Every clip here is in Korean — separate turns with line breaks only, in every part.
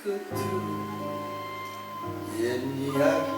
끝으로 옛 이야기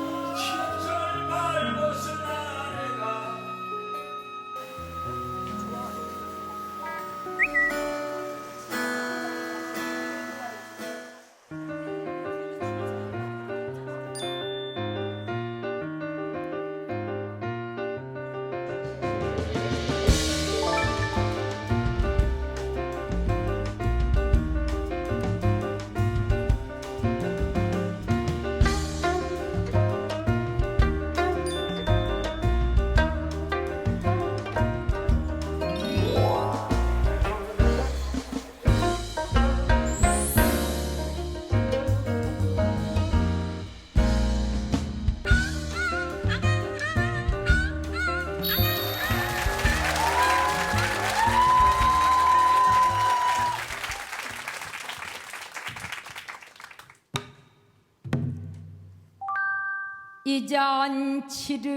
이 잔치를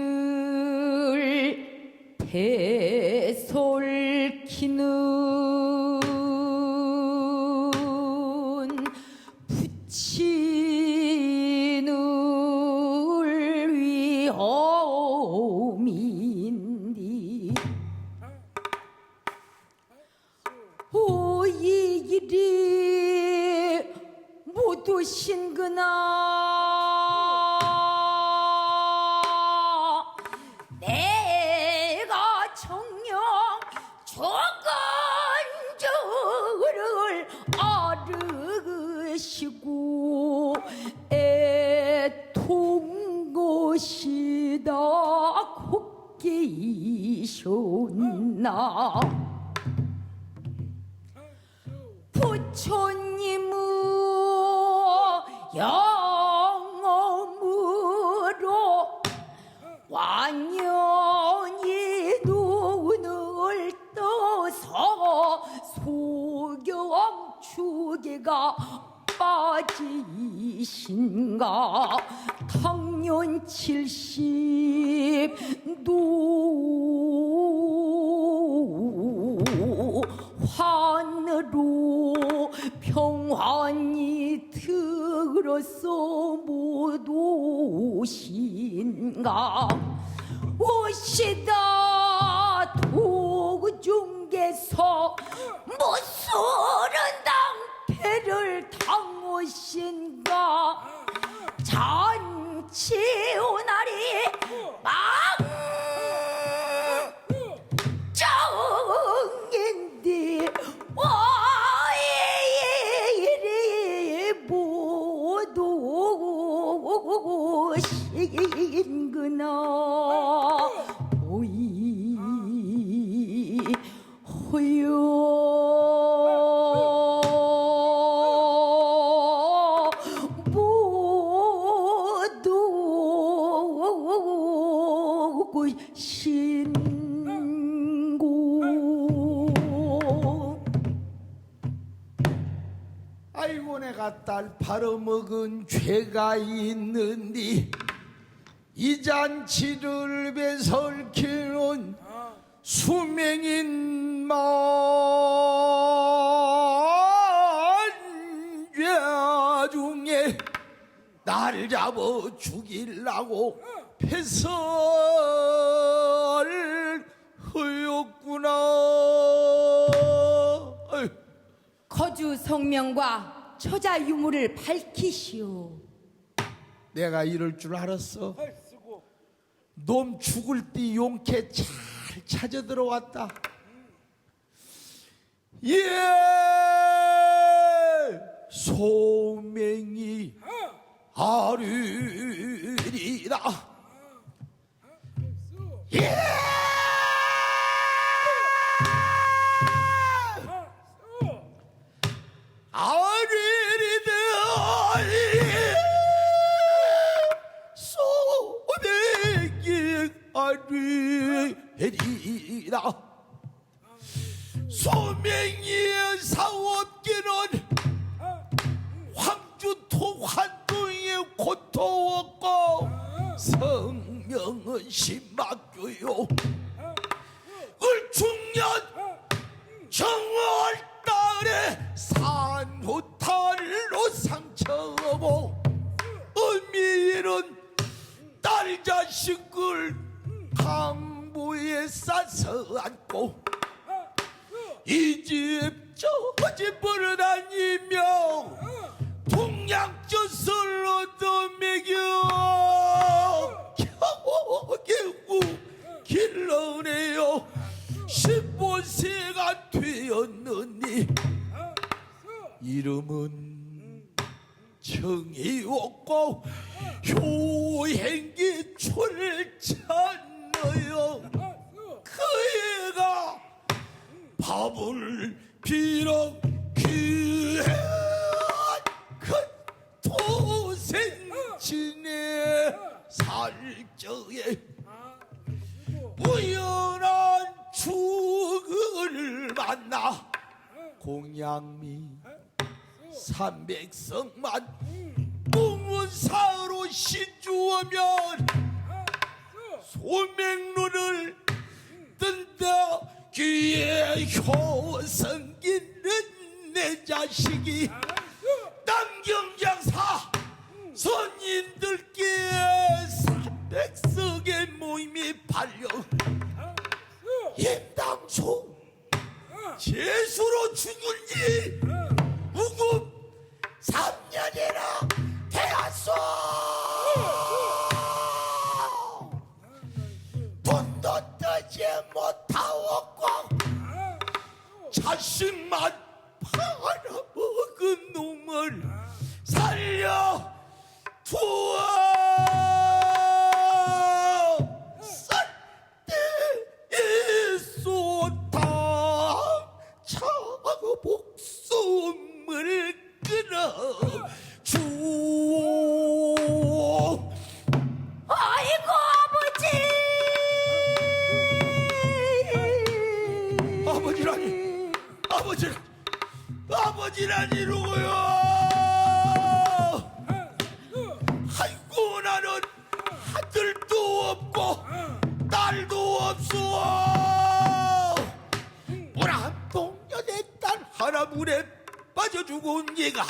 대솔키는 부친을 위험인디 이 일이 모두 신그나 내가 정녕 조건주를 아르시고 애통 것이다 곱게 이셨나 부처님은 영험으로 완연히 눈을 떠서 소경추계가 빠지신가 당년 70도 환으로 평안히 들어서 못 오신가 오시다 도중에서 무술은 당패를 당하신가 잔치 오날이 망정인데 이리 못 오신구나 오이 호요 못 오신고
아이고 내가 딸 팔아먹은 죄가 있는디 이 잔치를 배설키는 수명인 만죄 중에 나를 잡아 죽이려고 패설 허였구나.
거주 성명과 처자 유무를 밝히시오.
내가 이럴 줄 알았어. 놈 죽을 때 용케 잘 찾아 들어왔다. 예, 소명이 아르리라. 예. 아리리라 소명이 사업기는 황주토 환도에 고토웠고 성명은 심막교요 을충년 정월달에 산호탈로 상처 안고 이 집 저 집으로 다니며 동양젖을 얻어 먹여 겨우 길러내요 15세가 되었느니 이름은 정이 없고 효행기 출잖아요. 그 애가 밥을 비록 귀한 그 도생진의 살적에 우연한 죽을 만나 공양미 300성만 묵문사로 시주하면 소맹론을 뜬다 귀에 효성기는 내 자식이 남경장사 선인들께 300석의 모임이 발려 임당초 재수로 죽은 지 무급 3년이나 되었소. 돈도 뜨지 못하고 자식만 팔아먹은 놈을 살려 두어 쌀때 쏟아 차고 목숨을 끊어 주오.
아이고 아버지.
아버지라니 누구요? 아이고 나는 아들도 없고 딸도 없어. 물한동년의 딸 하나 물에 빠져 죽은 얘가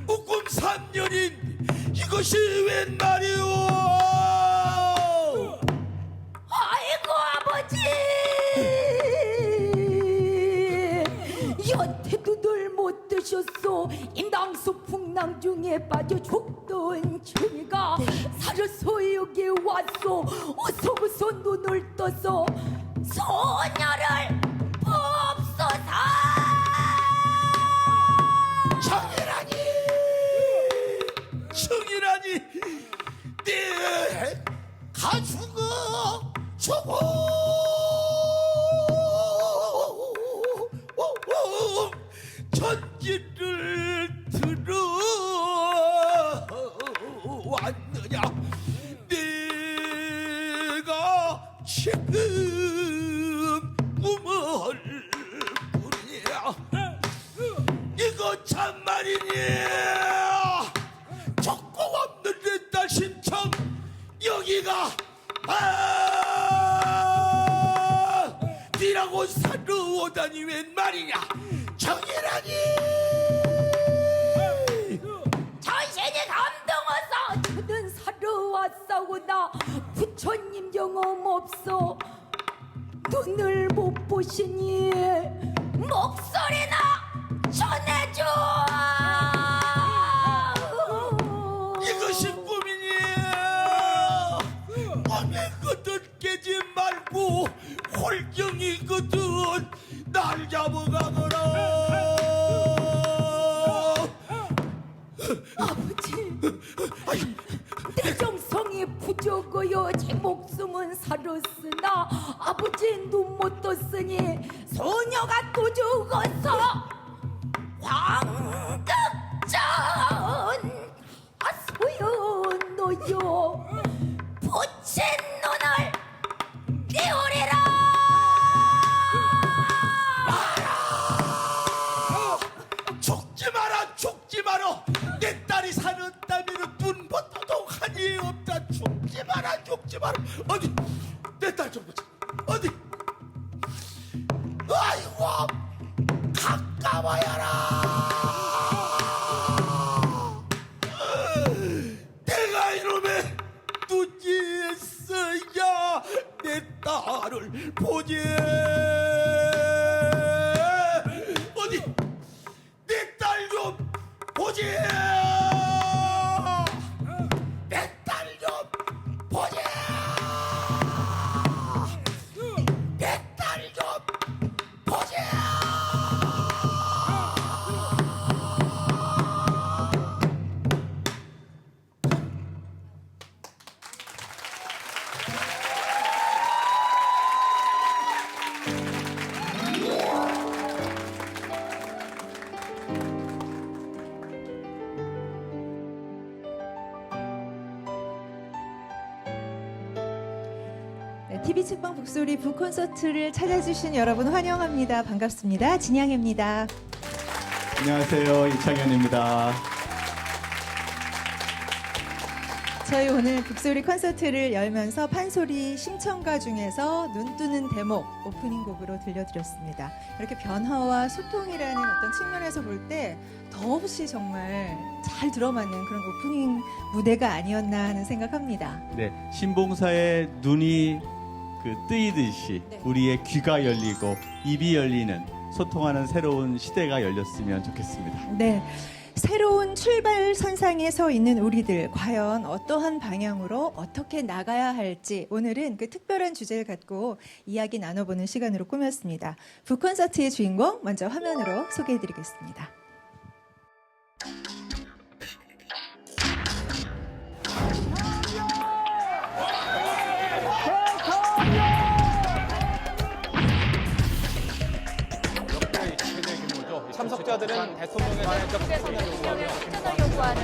웃금 3년인 이것이 웬 말이오?
아이고 아버지. 여태도 늘 못 드셨소. 임당수 풍랑 중에 빠져 죽던 천이가 살아서 여기 왔소. 어서서 눈을 떠서 소녀를 뽑소서.
정이라니 내 가죽어 저거 전지를 들어왔느냐. 내가 지금 꿈을 꾸느냐. 이거 참말이냐. 적고 없는 내 딸 신청 여기가 니라고 사러 오다니 웬 말이냐. 정이라니
자신이 감동어서 저는 사러 왔사오나 부처님 경험 없어. 눈을 못 보시니 목소리나 전해줘.
이것이 꿈이냐. 꿈의 것들 깨지 말고 홀경이거든 날 잡아가거라.
아버지, 내 정성이 부족하여 제 목숨은 살았으나 아버지 눈 못 떴으니 소녀가 또 죽어서 황득전 소연노여 부친 눈을 띄우리라.
죽지 마라. 내 딸이 사는 따위는 눈보다도 한이 없다. 죽지 마라. 어디 내 딸 좀 보자. 어디. 아이고 가까워야라. 내가 이놈의 눈치에 써야 내 딸을 보지.
네, TV 책방 북소리 북콘서트를 찾아주신 여러분 환영합니다. 반갑습니다. 진양입니다.
안녕하세요. 이창현입니다.
저희 오늘 북소리 콘서트를 열면서 판소리 심청가 중에서 눈뜨는 대목 오프닝 곡으로 들려드렸습니다. 이렇게 변화와 소통이라는 어떤 측면에서 볼 때 더없이 정말 잘 들어맞는 그런 오프닝 무대가 아니었나 하는 생각합니다.
네, 신봉사의 눈이 뜨이듯이
네.
우리의 귀가 열리고 입이 열리는 소통하는 새로운 시대가 열렸으면 좋겠습니다.
네. 새로운 출발선상에 서 있는 우리들 과연 어떠한 방향으로 어떻게 나가야 할지 오늘은 그 특별한 주제를 갖고 이야기 나눠보는 시간으로 꾸몄습니다. 북콘서트의 주인공 먼저 화면으로 소개해드리겠습니다.
참석자들은 대통령에 대한
협전을 요구하는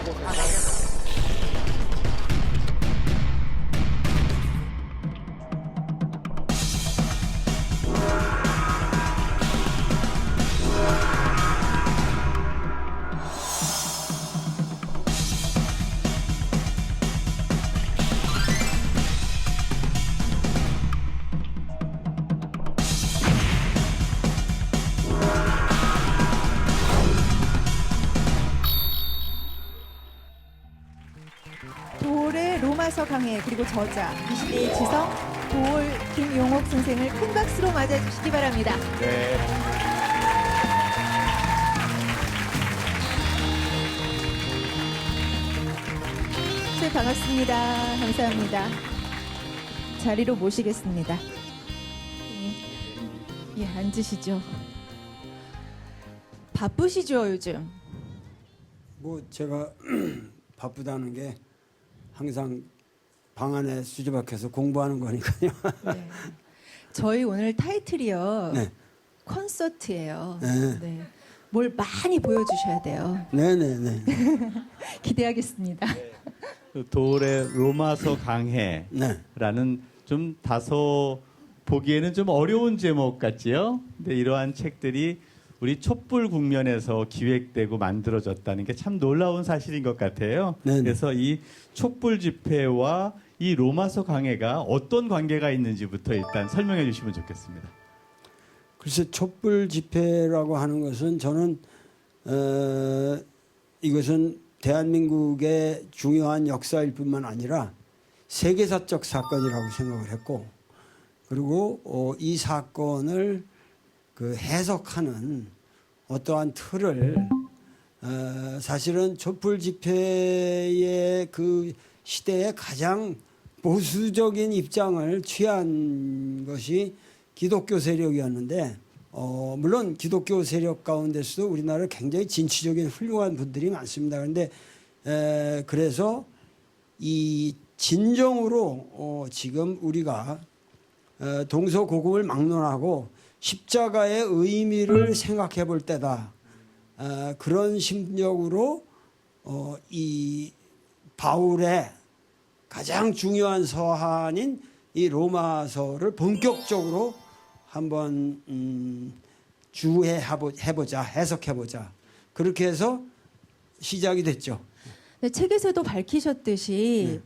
도올의 로마서 강해 그리고 저자 이 시대의 지성 도올 김용옥 선생을 큰 박수로 맞아주시기 바랍니다.
네.
네, 반갑습니다. 감사합니다. 자리로 모시겠습니다. 예, 앉으시죠. 바쁘시죠, 요즘?
뭐 제가 바쁘다는 게 항상 방 안에 수지박혀서 공부하는 거니까요.
네. 저희 오늘 타이틀이요.
네.
콘서트예요.
네.
네. 뭘 많이 보여주셔야 돼요.
네네네.
기대하겠습니다.
도올의 로마서 강해라는
네.
좀 다소 보기에는 좀 어려운 제목 같지요? 근데 이러한 책들이 우리 촛불 국면에서 기획되고 만들어졌다는 게 참 놀라운 사실인 것 같아요.
네네.
그래서 이 촛불 집회와 이 로마서 강해가 어떤 관계가 있는지부터 일단 설명해 주시면 좋겠습니다.
글쎄 촛불 집회라고 하는 것은 저는 이것은 대한민국의 중요한 역사일 뿐만 아니라 세계사적 사건이라고 생각을 했고 그리고 이 사건을 그 해석하는 어떠한 틀을 사실은 촛불 집회의 그 시대에 가장 보수적인 입장을 취한 것이 기독교 세력이었는데 물론 기독교 세력 가운데서도 우리나라에 굉장히 진취적인 훌륭한 분들이 많습니다. 그런데 그래서 이 진정으로 지금 우리가 동서고금을 막론하고 십자가의 의미를 생각해 볼 때다. 그런 심정으로 이 바울의 가장 중요한 서한인 이 로마서를 본격적으로 한번 주해해보자, 해석해보자. 그렇게 해서 시작이 됐죠.
네, 책에서도 밝히셨듯이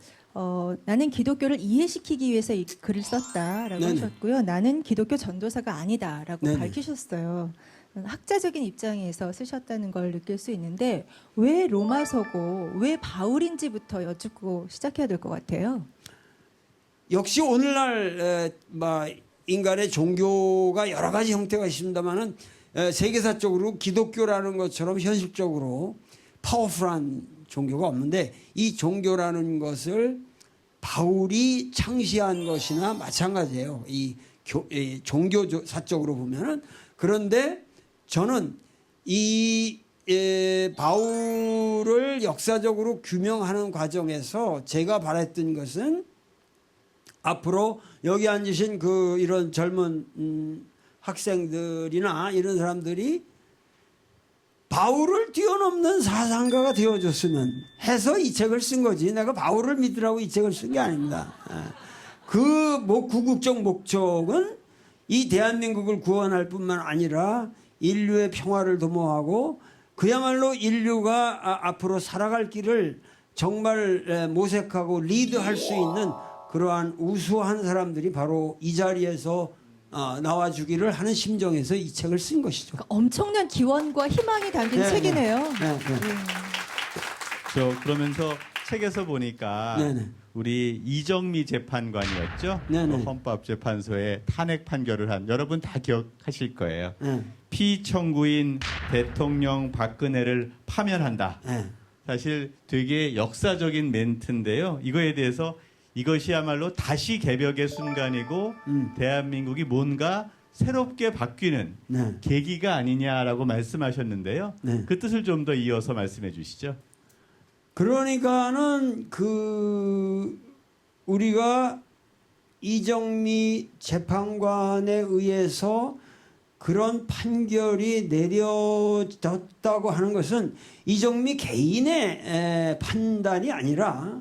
나는 기독교를 이해시키기 위해서 이 글을 썼다라고
네네.
하셨고요. 나는 기독교 전도사가 아니다라고
네네.
밝히셨어요. 학자적인 입장에서 쓰셨다는 걸 느낄 수 있는데 왜 로마서고 왜 바울인지부터 여쭙고 시작해야 될 것 같아요.
역시 오늘날 인간의 종교가 여러 가지 형태가 있습니다만은 세계사적으로 기독교라는 것처럼 현실적으로 파워풀한 종교가 없는데 이 종교라는 것을 바울이 창시한 것이나 마찬가지예요. 이 종교사적으로 보면은. 그런데 저는 이 바울을 역사적으로 규명하는 과정에서 제가 바랬던 것은 앞으로 여기 앉으신 이런 젊은 학생들이나 이런 사람들이 바울을 뛰어넘는 사상가가 되어줬으면 해서 이 책을 쓴 거지. 내가 바울을 믿으라고 이 책을 쓴 게 아닙니다. 그 궁극적 목적은 이 대한민국을 구원할 뿐만 아니라 인류의 평화를 도모하고 그야말로 인류가 앞으로 살아갈 길을 정말 모색하고 리드할 수 있는 그러한 우수한 사람들이 바로 이 자리에서 나와주기를 하는 심정에서 이 책을 쓴 것이죠.
그러니까 엄청난 기원과 희망이 담긴
네,
책이네요.
네.
그러면서 책에서 보니까
네네.
우리 이정미 재판관이었죠.
네네.
헌법재판소에 탄핵 판결을 한 여러분 다 기억하실 거예요.
네.
피청구인 대통령 박근혜를 파면한다.
네.
사실 되게 역사적인 멘트인데요. 이거에 대해서 이것이야말로 다시 개벽의 순간이고 대한민국이 뭔가 새롭게 바뀌는
네.
계기가 아니냐라고 말씀하셨는데요.
네.
그 뜻을 좀 더 이어서 말씀해 주시죠.
그러니까는 우리가 이정미 재판관에 의해서 그런 판결이 내려졌다고 하는 것은 이정미 개인의 판단이 아니라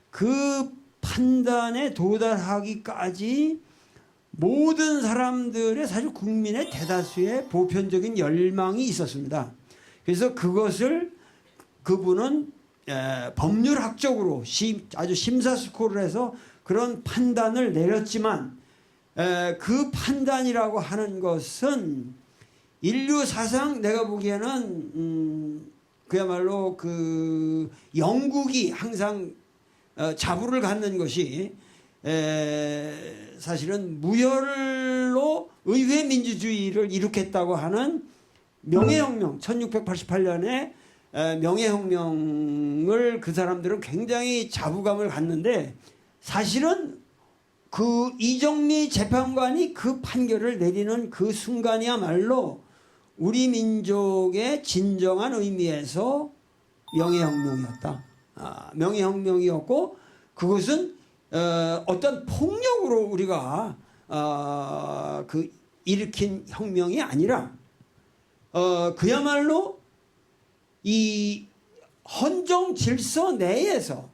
그 판단에 도달하기까지 모든 사람들의 사실 국민의 대다수의 보편적인 열망이 있었습니다. 그래서 그것을 그분은 법률학적으로 아주 심사숙고를 해서 그런 판단을 내렸지만 그 판단이라고 하는 것은 인류 사상 내가 보기에는 그야말로 그 영국이 항상 자부를 갖는 것이 사실은 무혈로 의회 민주주의를 일으켰다고 하는 명예혁명 1688년에 명예혁명을 그 사람들은 굉장히 자부감을 갖는데 사실은 그 이정미 재판관이 그 판결을 내리는 그 순간이야말로 우리 민족의 진정한 의미에서 명예혁명이었다. 명예혁명이었고 그것은 어떤 폭력으로 우리가 일으킨 혁명이 아니라 그야말로 이 헌정 질서 내에서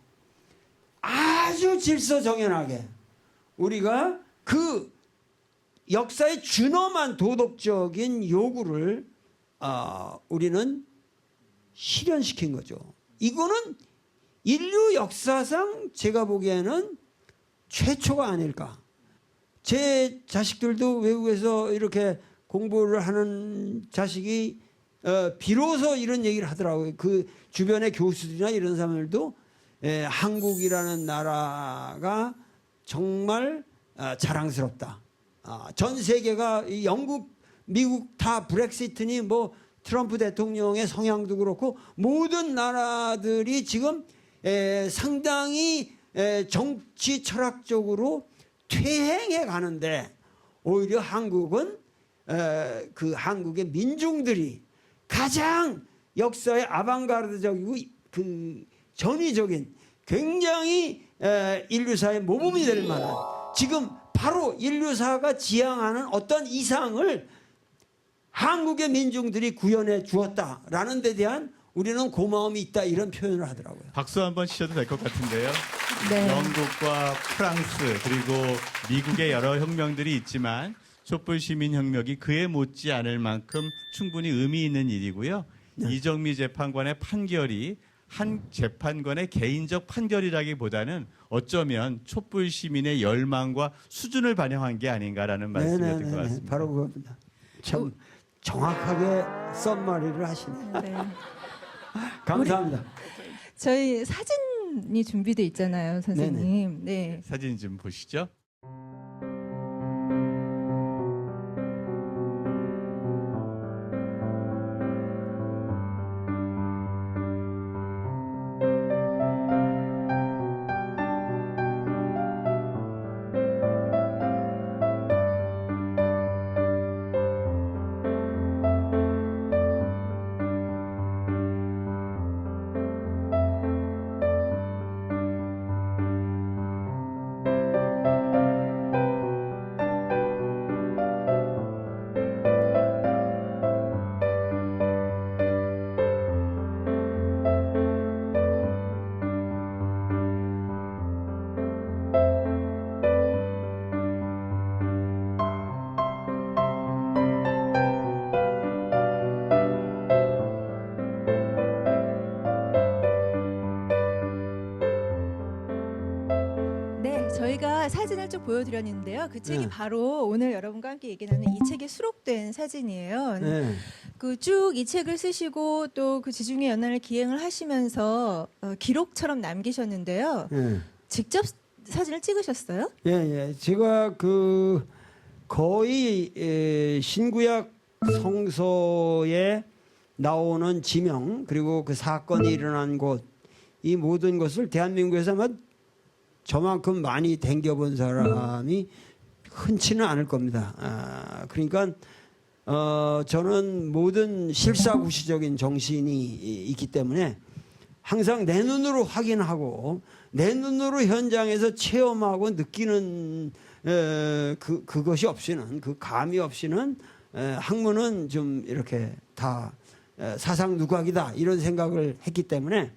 아주 질서정연하게 우리가 그 역사에 준엄한 도덕적인 요구를 우리는 실현시킨 거죠. 이거는 인류 역사상 제가 보기에는 최초가 아닐까. 제 자식들도 외국에서 이렇게 공부를 하는 자식이 비로소 이런 얘기를 하더라고요. 그 주변의 교수들이나 이런 사람들도 한국이라는 나라가 정말 자랑스럽다. 전 세계가 영국, 미국 다 브렉시트니 뭐 트럼프 대통령의 성향도 그렇고 모든 나라들이 지금 상당히 정치 철학적으로 퇴행해 가는데 오히려 한국은 그 한국의 민중들이 가장 역사의 아방가르드적이고 그 전위적인 굉장히 인류사의 모범이 될 만한 지금 바로 인류사가 지향하는 어떤 이상을 한국의 민중들이 구현해 주었다라는 데 대한 우리는 고마움이 있다 이런 표현을 하더라고요.
박수 한번 치셔도 될 것 같은데요.
네.
영국과 프랑스 그리고 미국의 여러 혁명들이 있지만 촛불 시민혁명이 그에 못지 않을 만큼 충분히 의미 있는 일이고요.
네.
이정미 재판관의 판결이 한 재판관의 개인적 판결이라기보다는 어쩌면 촛불 시민의 열망과 수준을 반영한 게 아닌가라는 말씀이 들 것 같습니다.
바로 그겁니다. 참 정확하게 썸머리를 하시네요.
네.
감사합니다.
저희 사진이 준비돼 있잖아요, 선생님. 네.
사진 좀 보시죠.
쭉 보여드렸는데요. 그 책이
네.
바로 오늘 여러분과 함께 얘기 나누는 이 책에 수록된 사진이에요.
네.
그 쭉 이 책을 쓰시고 또 그 지중해 연안을 기행을 하시면서 기록처럼 남기셨는데요.
네.
직접 사진을 찍으셨어요?
예, 예. 제가 그 거의 신구약 성서에 나오는 지명 그리고 그 사건이 일어난 곳 이 모든 것을 대한민국에서 아마 저만큼 많이 댕겨본 사람이 흔치는 않을 겁니다. 그러니까 저는 모든 실사구시적인 정신이 있기 때문에 항상 내 눈으로 확인하고 내 눈으로 현장에서 체험하고 느끼는 그것이 없이는 그 감이 없이는 학문은 좀 이렇게 다 사상 누각이다 이런 생각을 했기 때문에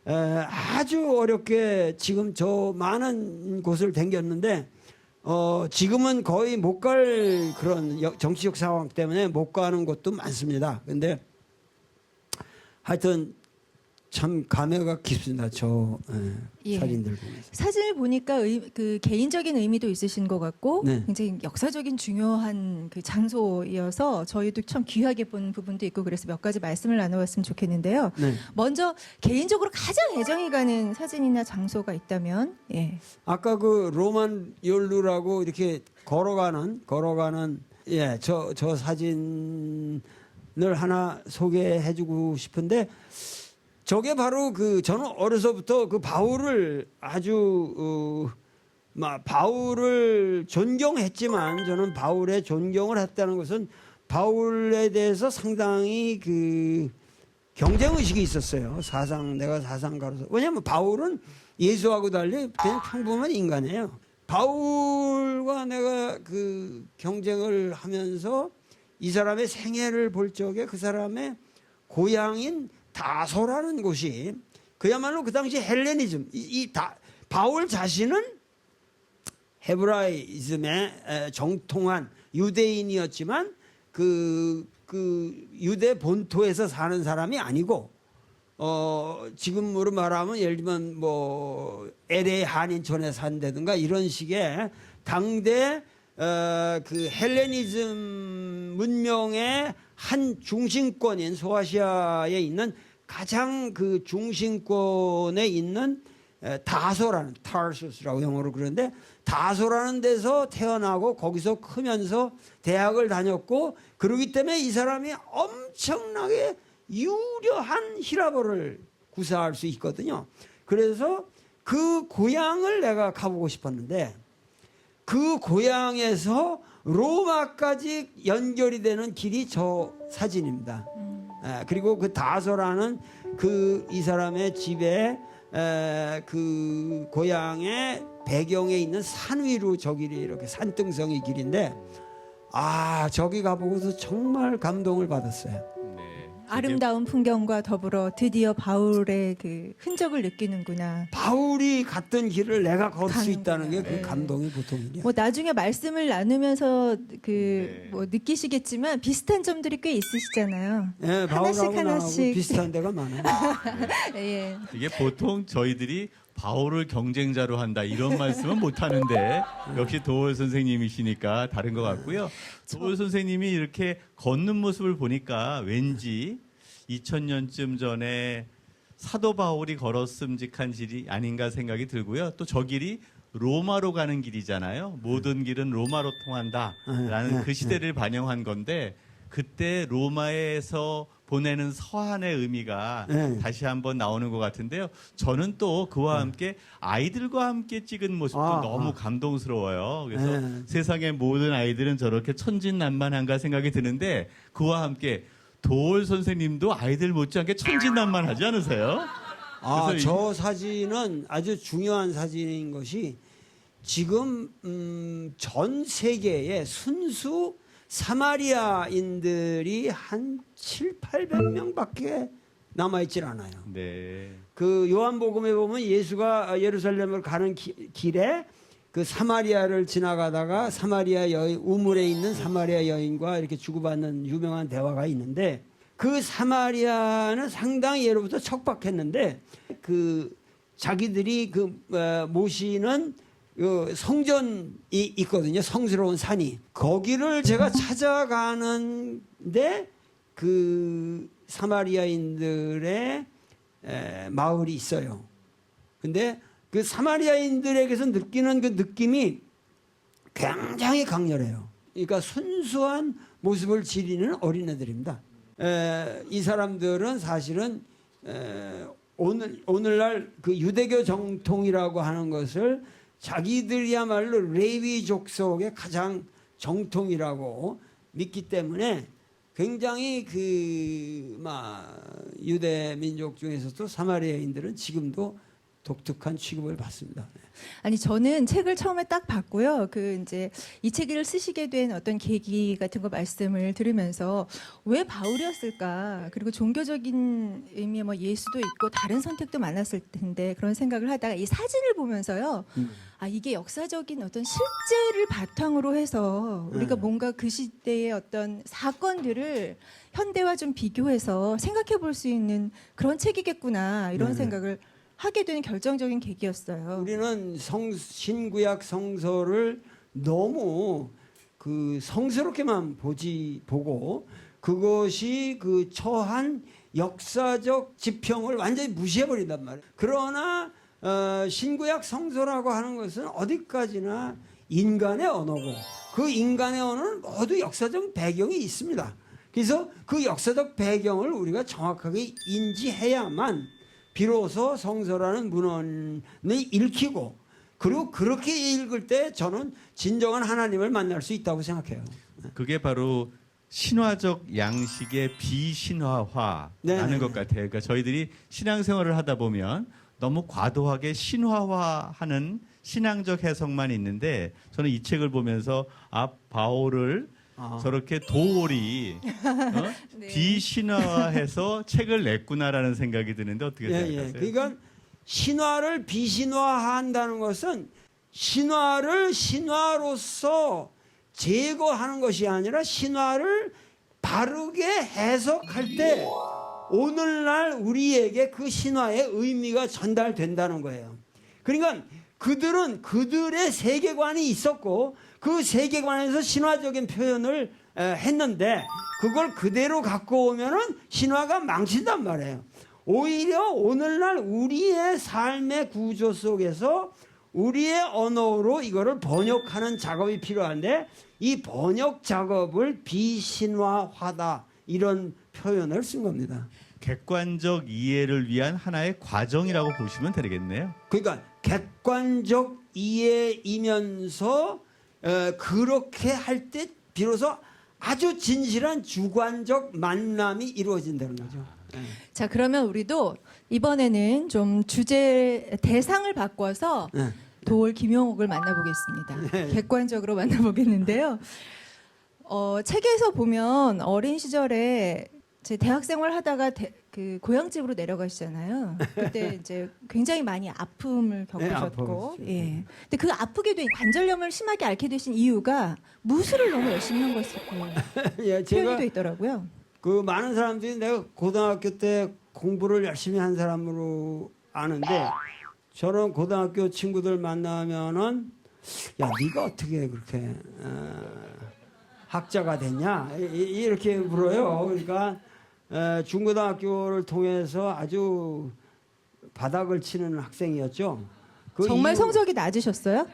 아주 어렵게 지금 저 많은 곳을 댕겼는데 지금은 거의 못 갈 그런 정치적 상황 때문에 못 가는 곳도 많습니다. 근데 하여튼 참 감회가 깊습니다. 저
예.
사진들 보면서.
사진을 보니까 그 개인적인 의미도 있으신 것 같고
네.
굉장히 역사적인 중요한 그 장소이어서 저희도 참 귀하게 본 부분도 있고 그래서 몇 가지 말씀을 나눠봤으면 좋겠는데요.
네.
먼저 개인적으로 가장 애정이 가는 사진이나 장소가 있다면 예.
아까 그 로만 연루라고 이렇게 걸어가는 예, 저 사진을 하나 소개해주고 싶은데 저게 바로 그 저는 어려서부터 그 바울을 아주 바울을 존경했지만 저는 바울의 존경을 했다는 것은 바울에 대해서 상당히 그 경쟁 의식이 있었어요. 내가 사상가로서. 왜냐하면 바울은 예수하고 달리 그냥 평범한 인간이에요. 바울과 내가 그 경쟁을 하면서 이 사람의 생애를 볼 적에 그 사람의 고향인 다소라는 곳이 그야말로 그 당시 헬레니즘 바울 자신은 헤브라이즘의 정통한 유대인이었지만 그 유대 본토에서 사는 사람이 아니고 지금으로 말하면 예를 들면 뭐 LA 한인촌에 산다든가 이런 식의 당대 그 헬레니즘 문명의 한 중심권인 소아시아에 있는 가장 그 중심권에 있는 다소라는 타르수스라고 영어로 그러는데 다소라는 데서 태어나고 거기서 크면서 대학을 다녔고 그러기 때문에 이 사람이 엄청나게 유려한 히라보를 구사할 수 있거든요. 그래서 그 고향을 내가 가보고 싶었는데 그 고향에서 로마까지 연결이 되는 길이 저 사진입니다. 그리고 그 다소라는 이 사람의 집에 그 고향의 배경에 있는 산 위로 저 길이 이렇게 산등성이 길인데 저기 가보고서 정말 감동을 받았어요.
아름다운 풍경과 더불어 드디어 바울의 그 흔적을 느끼는구나.
바울이 갔던 길을 내가 걸을 수 있다는 게 그
네.
감동이 보통이에요.
뭐 나중에 말씀을 나누면서 뭐 느끼시겠지만 비슷한 점들이 꽤 있으시잖아요.
네, 바울하고 나하고
하나씩.
비슷한 데가 많아요.
예.
이게 보통 저희들이 바울을 경쟁자로 한다 이런 말씀은 못 하는데 역시 도월 선생님이시니까 다른 것 같고요. 도월 선생님이 이렇게 걷는 모습을 보니까 왠지 2000년쯤 전에 사도 바울이 걸었음직한 길이 아닌가 생각이 들고요. 또 저 길이 로마로 가는 길이잖아요. 모든 길은 로마로 통한다라는 그 시대를 반영한 건데 그때 로마에서 보내는 서한의 의미가 다시 한번 나오는 것 같은데요. 저는 또 그와 함께 아이들과 함께 찍은 모습도 너무 감동스러워요. 그래서 세상의 모든 아이들은 저렇게 천진난만한가 생각이 드는데 그와 함께 도월 선생님도 아이들 못지않게 천진난만하지 않으세요?
저 사진은 아주 중요한 사진인 것이 지금 전 세계에 순수 사마리아인들이 한 700~800명밖에 남아있질 않아요.
네.
그 요한복음에 보면 예수가 예루살렘을 가는 길에 그 사마리아를 지나가다가 사마리아 여인, 우물에 있는 사마리아 여인과 이렇게 주고받는 유명한 대화가 있는데 그 사마리아는 상당히 예로부터 척박했는데 그 자기들이 모시는 그 성전이 있거든요. 성스러운 산이. 거기를 제가 찾아가는데 그 사마리아인들의 마을이 있어요. 근데 그 사마리아인들에게서 느끼는 그 느낌이 굉장히 강렬해요. 그러니까 순수한 모습을 지니는 어린애들입니다. 이 사람들은 사실은 오늘날 그 유대교 정통이라고 하는 것을 자기들이야말로 레위족 속의 가장 정통이라고 믿기 때문에 굉장히 유대 민족 중에서도 사마리아인들은 지금도 독특한 취급을 받습니다.
아니 저는 책을 처음에 딱 봤고요. 그 이제 이 책을 쓰시게 된 어떤 계기 같은 거 말씀을 들으면서 왜 바울이었을까? 그리고 종교적인 의미의 뭐 예수도 있고 다른 선택도 많았을 텐데 그런 생각을 하다가 이 사진을 보면서요. 아 이게 역사적인 어떤 실제를 바탕으로 해서 우리가 뭔가 그 시대의 어떤 사건들을 현대와 좀 비교해서 생각해 볼 수 있는 그런 책이겠구나 이런 생각을 하게 된 결정적인 계기였어요.
우리는 신구약 성서를 너무 그 성스럽게만 보고 그것이 그 처한 역사적 지평을 완전히 무시해버린단 말이에요. 그러나 신구약 성서라고 하는 것은 어디까지나 인간의 언어고 그 인간의 언어는 모두 역사적 배경이 있습니다. 그래서 그 역사적 배경을 우리가 정확하게 인지해야만 비로소 성서라는 문헌을 읽히고 그리고 그렇게 읽을 때 저는 진정한 하나님을 만날 수 있다고 생각해요.
그게 바로 신화적 양식의 비신화화라는 것 같아요. 그러니까 저희들이 신앙생활을 하다 보면 너무 과도하게 신화화하는 신앙적 해석만 있는데 저는 이 책을 보면서 바울을 저렇게 도올이
네.
비신화해서 책을 냈구나라는 생각이 드는데 어떻게 생각하세요?
그러니까 신화를 비신화한다는 것은 신화를 신화로서 제거하는 것이 아니라 신화를 바르게 해석할 때 오늘날 우리에게 그 신화의 의미가 전달된다는 거예요. 그러니까 그들은 그들의 세계관이 있었고 그 세계관에서 신화적인 표현을 했는데 그걸 그대로 갖고 오면은 신화가 망친단 말이에요. 오히려 오늘날 우리의 삶의 구조 속에서 우리의 언어로 이거를 번역하는 작업이 필요한데 이 번역 작업을 비신화화다 이런 표현을 쓴 겁니다.
객관적 이해를 위한 하나의 과정이라고 보시면 되겠네요.
그러니까 객관적 이해이면서 그렇게 할 때 비로소 아주 진실한 주관적 만남이 이루어진다는 거죠.
자 그러면 우리도 이번에는 좀 주제 대상을 바꿔서
네.
도올 김용옥을 만나보겠습니다. 객관적으로 만나보겠는데요. 책에서 보면 어린 시절에 제 대학생활 하다가 그 고향집으로 내려가시잖아요. 그때 이제 굉장히 많이 아픔을 겪으셨고, 예. 근데 그 아프게 된 관절염을 심하게 앓게 되신 이유가 무술을 너무 열심히 한 것으로
예,
표현이 돼 있더라고요.
그 많은 사람들이 내가 고등학교 때 공부를 열심히 한 사람으로 아는데 저런 고등학교 친구들 만나면은 야 네가 어떻게 그렇게 학자가 됐냐 이렇게 물어요. 그러니까 중고등학교를 통해서 아주 바닥을 치는 학생이었죠. 그
정말 성적이 낮으셨어요?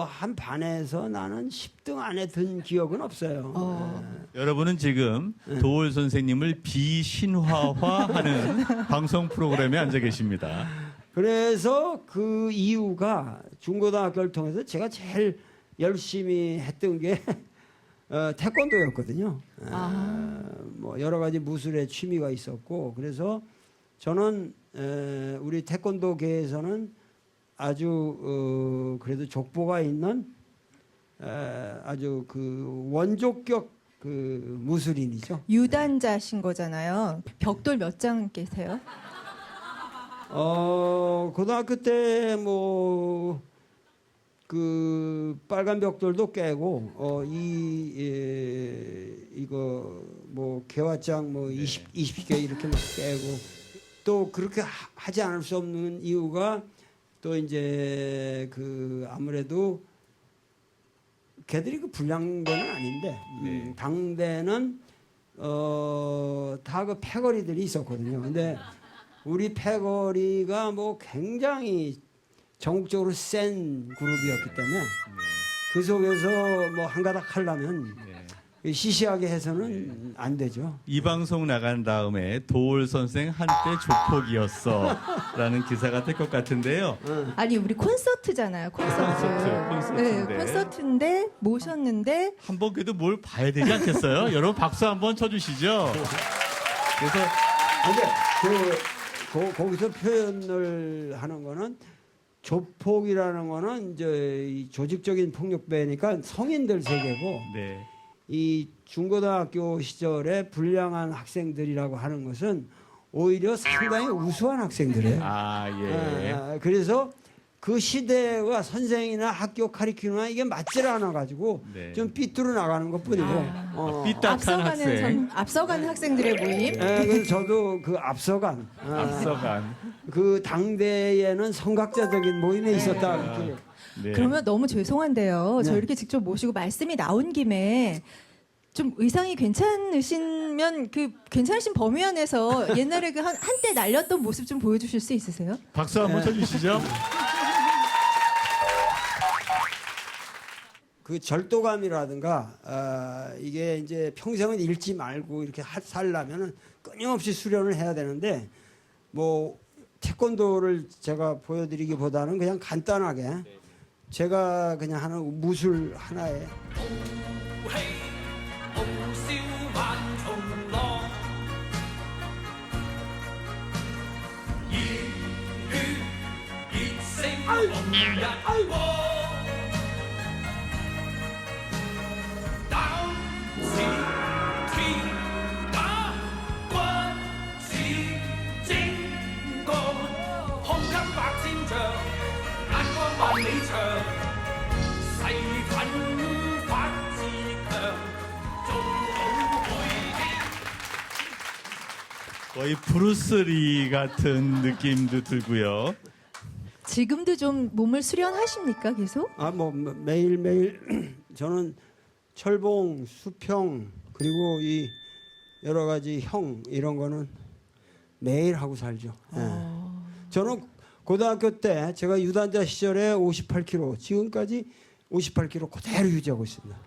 한 반에서 나는 10등 안에 든 기억은 없어요.
여러분은 지금 도올 선생님을 비신화화하는 방송 프로그램에 앉아 계십니다.
그래서 그 이유가 중고등학교를 통해서 제가 제일 열심히 했던 게 태권도였거든요. 뭐 여러 가지 무술의 취미가 있었고 그래서 저는 우리 태권도계에서는 아주 그래도 족보가 있는 아주 그 원조격 그 무술인이죠.
유단자신 거잖아요. 벽돌 몇 장 깨세요?
고등학교 때 뭐 그 빨간 벽돌도 깨고 이거 뭐 개화장 뭐 20개 이렇게 막 깨고 또 그렇게 하지 않을 수 없는 이유가 또 이제 그 아무래도 걔들이 그 불량배는 아닌데
네.
당대는 다 그 패거리들이 있었거든요. 근데 우리 패거리가 뭐 굉장히 전국적으로 센 그룹이었기 때문에 그 속에서 뭐 한가닥 하려면 시시하게 해서는 안 되죠.
이 방송 나간 다음에 도올 선생 한때 조폭이었어라는 기사가 될 것 같은데요.
아니 우리 콘서트잖아요.
콘서트인데.
네, 콘서트인데 모셨는데
한번 그래도 뭘 봐야 되지 않겠어요? 여러분 박수 한번 쳐주시죠. 그래서
근데 거기서 표현을 하는 거는 조폭이라는 거는 이제 이 조직적인 폭력배니까 성인들 세계고
네.
이 중고등학교 시절에 불량한 학생들이라고 하는 것은 오히려 상당히 우수한 학생들이에요. 그래서 그 시대와 선생이나 학교 카리큘럼이나 이게 맞질 않아 가지고
네.
좀 삐뚤어 나가는 것뿐이고.
삐딱한 학생.
앞서가는 학생들의 모임.
그래서 저도 그 앞서간 그 당대에는 선각자적인 모임에 있었다. 이렇게.
네.
그러면 너무 죄송한데요. 저
네.
이렇게 직접 모시고 말씀이 나온 김에 좀 의상이 괜찮으시면 그 괜찮으신 범위 안에서 옛날에 그 한때 날렸던 모습 좀 보여주실 수 있으세요?
박수 한번 쳐주시죠.
그 절도감이라든가 이게 이제 평생은 잃지 말고 이렇게 살려면은 끊임없이 수련을 해야 되는데 뭐 태권도를 제가 보여드리기보다는 그냥 간단하게 제가 그냥 하는 무술 하나에
거의 브루스리 같은 느낌도 들고요.
지금도 좀 몸을 수련하십니까 계속?
뭐 매일매일 저는 철봉, 수평 그리고 이 여러 가지 형 이런 거는 매일 하고 살죠. 저는 고등학교 때 제가 유단자 시절에 58kg 지금까지 58kg 그대로 유지하고 있습니다.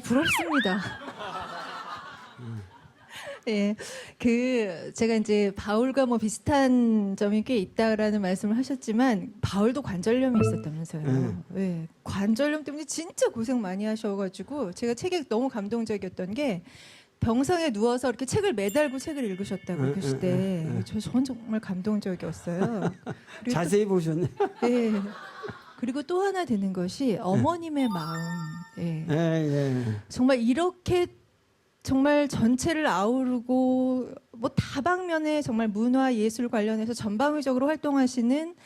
부럽습니다. 예, 그 제가 이제 바울과 뭐 비슷한 점이 꽤 있다라는 말씀을 하셨지만 바울도 관절염이 있었다면서요. 예, 관절염 때문에 진짜 고생 많이 하셔가지고 제가 책에 너무 감동적이었던 게 병상에 누워서 이렇게 책을 매달고 책을 읽으셨다고 그러실 때 전 정말 감동적이었어요. 그리고
자세히 보셨네.
예. 그리고 또 하나 되는 것이 어머님의 마음. 예. 정말 이렇게 정말 전체를 아우르고 뭐 다방면에 정말 문화 예술 관련해서 전방위적으로 활동하시는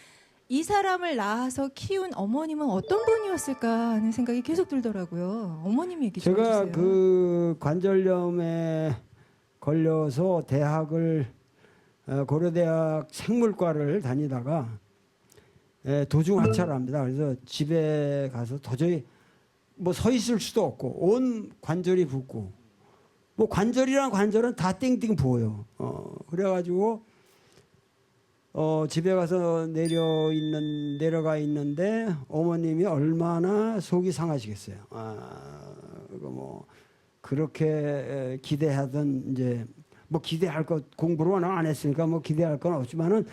이 사람을 낳아서 키운 어머님은 어떤 분이었을까 하는 생각이 계속 들더라고요. 어머님 얘기 좀 해주세요.
제가 그 관절염에 걸려서 대학을 고려대학 생물과를 다니다가 도중 하차를 합니다. 그래서 집에 가서 도저히 뭐 서 있을 수도 없고 온 관절이 붓고 뭐 관절이란 관절은 다 땡땡 부어요. 그래가지고 집에 가서 내려가 있는데 어머님이 얼마나 속이 상하시겠어요. 뭐 그렇게 기대하던 이제 뭐 기대할 것 공부를 워낙 안 했으니까 뭐 기대할 건 없지만은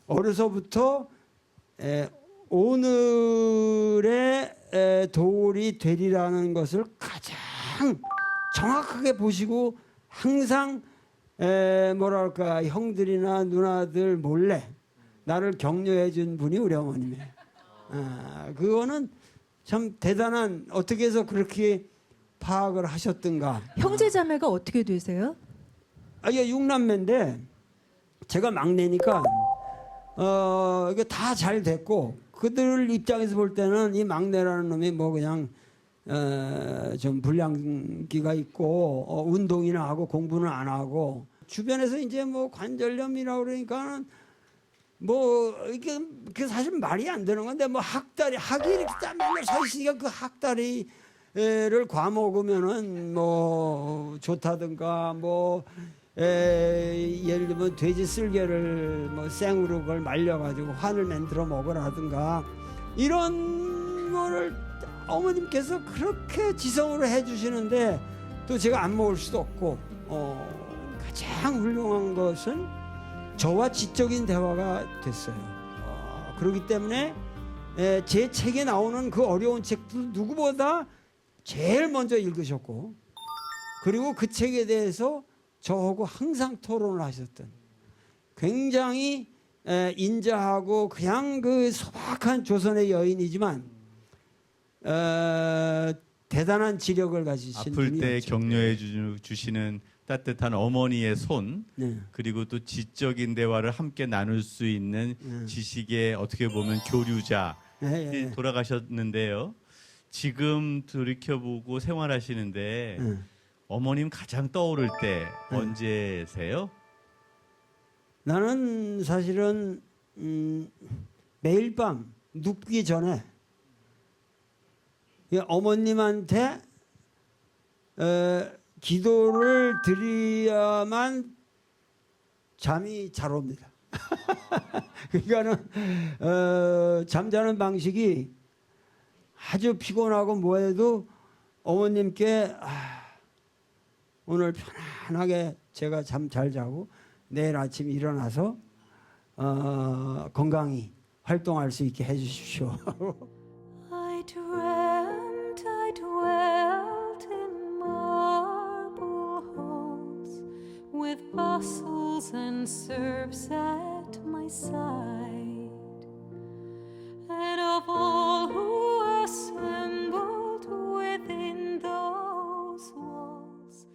어려서부터 오늘의 도울이 되리라는 것을 가장 정확하게 보시고 항상 뭐랄까 형들이나 누나들 몰래 나를 격려해 준 분이 우리 어머님이에요. 그거는 참 대단한 어떻게 해서 그렇게 파악을 하셨던가.
형제 자매가 어떻게 되세요?
이게 6남매인데 제가 막내니까 이게 다 잘 됐고 그들 입장에서 볼 때는 이 막내라는 놈이 뭐 그냥 좀 불량기가 있고 운동이나 하고 공부는 안 하고 주변에서 이제 뭐 관절염이라고 그러니까는 뭐 이게 그 사실 말이 안 되는 건데 뭐 학다리 학이 이렇게 딱 맨날 서 있으니까 그 학다리를 과먹으면은 뭐 좋다든가 뭐 예를 들면 돼지 쓸개를 뭐 생으로 그걸 말려가지고 환을 만들어 먹으라든가 이런 거를 어머님께서 그렇게 지성으로 해주시는데 또 제가 안 먹을 수도 없고 가장 훌륭한 것은 저와 지적인 대화가 됐어요. 그렇기 때문에 제 책에 나오는 그 어려운 책도 누구보다 제일 먼저 읽으셨고 그리고 그 책에 대해서 저하고 항상 토론을 하셨던 굉장히 인자하고 그냥 그 소박한 조선의 여인이지만 대단한 지력을 가지신
아플 때
분이었죠.
격려해 주시는 따뜻한 어머니의 손
네.
그리고 또 지적인 대화를 함께 나눌 수 있는 지식의 어떻게 보면 교류자
예.
돌아가셨는데요. 지금 돌이켜보고 생활하시는데 어머님 가장 떠오를 때 언제세요?
나는 사실은 매일 밤 눕기 전에 어머님한테 기도를 드려야만 잠이 잘 옵니다. 그러니까는 잠자는 방식이 아주 피곤하고 뭐해도 어머님께 오늘 편안하게 제가 잠 잘 자고 내일 아침 일어나서 건강히 활동할 수 있게 해주십시오.
I dwelt in marble halls with bustles and serfs at my side, and of all who assembled within those walls.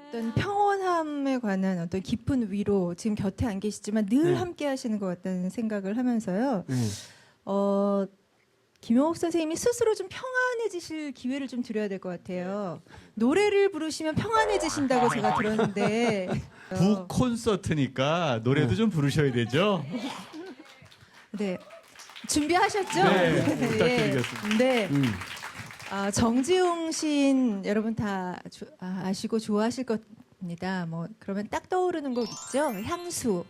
어떤 평온함에 관한 어떤 깊은 위로 지금 곁에 안 계시지만 늘 함께 하시는 것 같다는 생각을 하면서요. 김용옥 선생님이 스스로 좀 평안해지실 기회를 좀 드려야 될 것 같아요. 노래를 부르시면 평안해지신다고 제가 들었는데
북 콘서트니까 노래도 좀 부르셔야 되죠?
네. 준비하셨죠?
네, 부탁드리겠습니다.
네. 정지용 시인 여러분 다 아시고 좋아하실 겁니다. 뭐 그러면 딱 떠오르는 곡 있죠? 향수.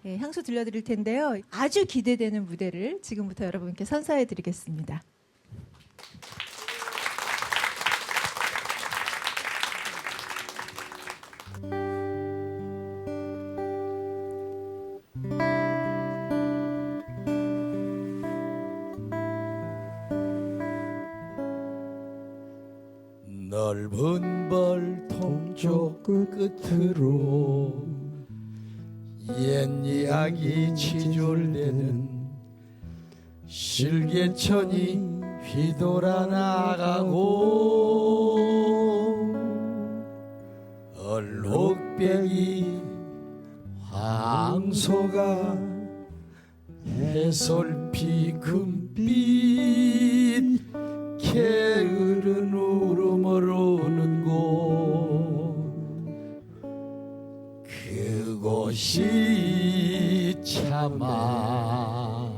예, 향수 들려드릴 텐데요. 아주 기대되는 무대를 지금부터 여러분께 선사해드리겠습니다.
넓은 벌통 끝으로 옛 이야기 치졸대는 실개천이 휘돌아 나가고 얼룩배기 황소가 해솔피 금빛 게으른 울음을 우는 곳 그곳이 차마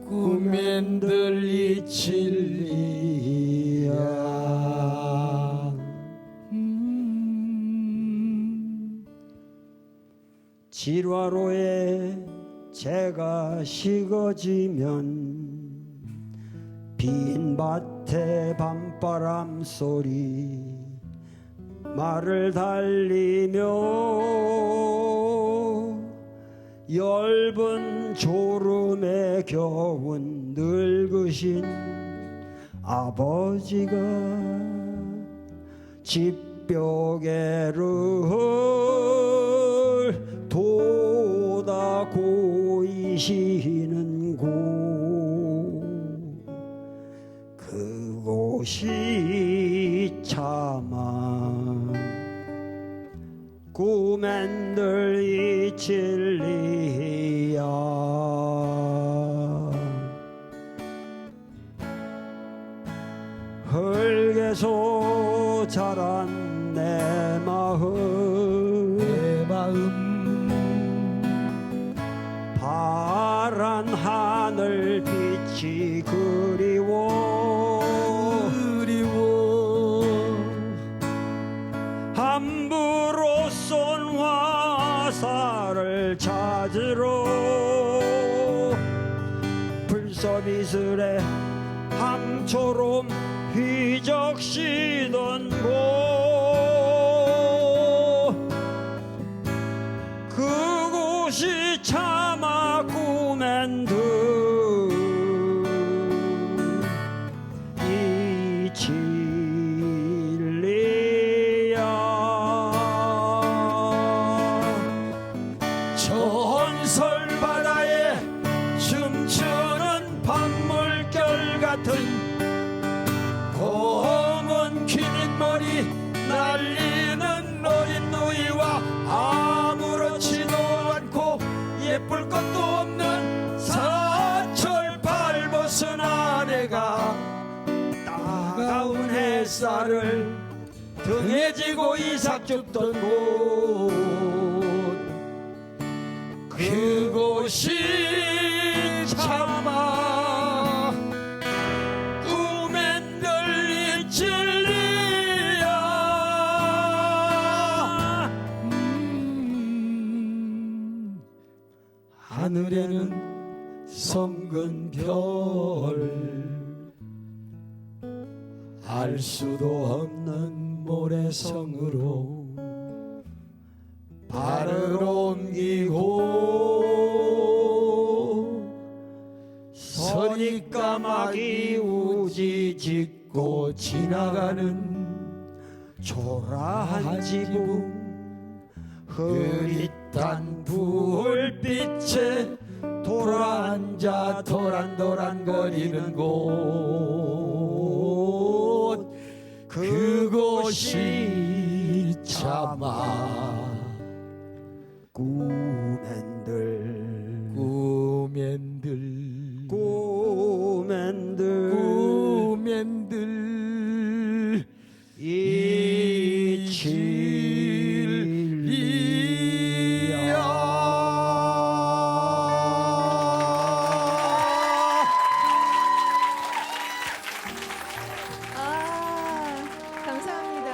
꿈엔들 이칠리야
질화로에 재가 식어지면 빈 밭에 밤바람 소리 말을 달리며 엷은 졸음에 겨운 늙으신 아버지가 집벽에를 돋아 고이시는 곳 그곳이 차마 꿈엔들 이칠리야 흙에서 자란 내 마음 다시 그리워 함부로 쏜 화살을 찾으러 불서비슬에 함초롬 휘적시던 곳 그곳이 차마 꿈엔 듯 이 진리야 전설 바다에 춤추는 밤물결 같은 검은 퀴닛머리 날리는 어린 누이와 아무렇지도 않고 예쁠 것도 없는 사철 발벗은 아내가 따가운 햇살을 등에 지고 이삭 줍던 곳 그곳이 차마 꿈엔 들린 진리야 하늘에는 성근 별 알 수도 없는 모래성으로 발을 옮기고 선이 까마귀 우지 짓고 지나가는 초라한 지붕 흐릿한 불빛에 돌아앉아 도란도란거리는 곳 그곳이 차마 꿈엔들 이 진리야
감사합니다.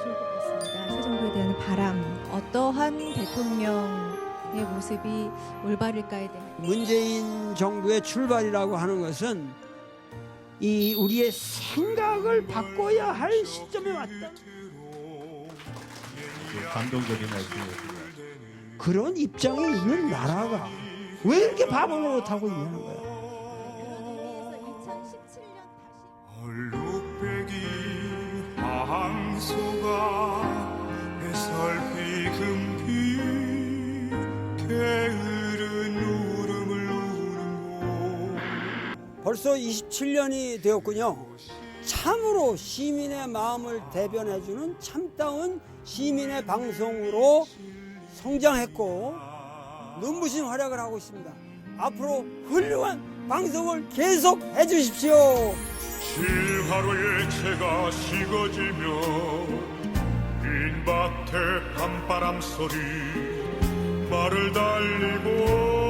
좋을 것 같습니다. 새 정부에 대한 바람, 어떠한 대통령의 모습이 올바를까에 대한
문재인 정부의 출발이라고 하는 것은 이 우리의 생각을 바꿔야 할 시점에 왔다.
감동적인 말씀이었습니다.
그런 입장에 있는 나라가 왜 이렇게 바보 노릇하고 있냐는 거야.
2017년
얼룩배기 항소가 해설피 금빛 게으른 울음을 우는 곳
벌써 27년이 되었군요. 참으로 시민의 마음을 대변해주는 참다운 시민의 방송으로 성장했고 눈부신 활약을 하고 있습니다. 앞으로 훌륭한 방송을 계속 해주십시오.
실하루의 채가 식어지며 빈 밭에 밤바람 소리 말을 달리고